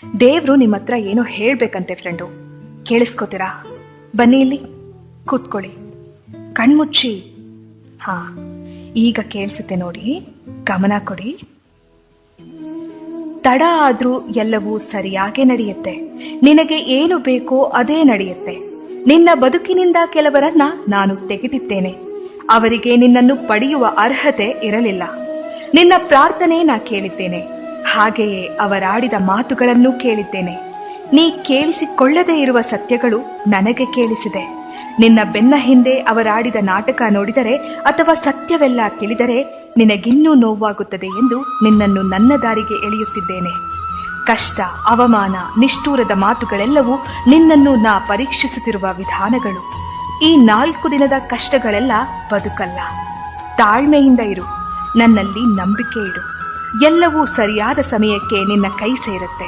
ದೇವ್ರು ನಿಮ್ಮ ಹತ್ರ ಏನೋ ಹೇಳ್ಬೇಕಂತೆ ಫ್ರೆಂಡು. ಕೇಳಿಸ್ಕೋತೀರಾ? ಬನ್ನಿ ಇಲ್ಲಿ ಕೂತ್ಕೊಳ್ಳಿ, ಕಣ್ಮುಚ್ಚಿ. ಹಾ, ಈಗ ಕೇಳಿಸುತ್ತೆ ನೋಡಿ, ಗಮನ ಕೊಡಿ. ತಡ ಆದ್ರೂ ಎಲ್ಲವೂ ಸರಿಯಾಗೇ ನಡೆಯುತ್ತೆ. ನಿನಗೆ ಏನು ಬೇಕೋ ಅದೇ ನಡೆಯುತ್ತೆ. ನಿನ್ನ ಬದುಕಿನಿಂದ ಕೆಲವರನ್ನ ನಾನು ತೆಗೆದಿದ್ದೇನೆ. ಅವರಿಗೆ ನಿನ್ನನ್ನು ಪಡೆಯುವ ಅರ್ಹತೆ ಇರಲಿಲ್ಲ. ನಿನ್ನ ಪ್ರಾರ್ಥನೆ ನಾ ಕೇಳಿದ್ದೇನೆ, ಹಾಗೆಯೇ ಅವರಾಡಿದ ಮಾತುಗಳನ್ನು ಕೇಳಿದ್ದೇನೆ. ನೀ ಕೇಳಿಸಿಕೊಳ್ಳದೇ ಇರುವ ಸತ್ಯಗಳು ನನಗೆ ಕೇಳಿಸಿದೆ. ನಿನ್ನ ಬೆನ್ನ ಹಿಂದೆ ಅವರಾಡಿದ ನಾಟಕ ನೋಡಿದರೆ ಅಥವಾ ಸತ್ಯವೆಲ್ಲ ತಿಳಿದರೆ ನಿನಗಿನ್ನೂ ನೋವಾಗುತ್ತದೆ ಎಂದು ನಿನ್ನನ್ನು ನನ್ನ ದಾರಿಗೆ ಎಳೆಯುತ್ತಿದ್ದೇನೆ. ಕಷ್ಟ, ಅವಮಾನ, ನಿಷ್ಠೂರದ ಮಾತುಗಳೆಲ್ಲವೂ ನಿನ್ನನ್ನು ನಾ ಪರೀಕ್ಷಿಸುತ್ತಿರುವ ವಿಧಾನಗಳು. ಈ 4 ದಿನದ ಕಷ್ಟಗಳೆಲ್ಲ ಬದುಕಲ್ಲ. ತಾಳ್ಮೆಯಿಂದ ಇರು, ನನ್ನಲ್ಲಿ ನಂಬಿಕೆ ಇಡು. ಎಲ್ಲವೂ ಸರಿಯಾದ ಸಮಯಕ್ಕೆ ನಿನ್ನ ಕೈ ಸೇರುತ್ತೆ.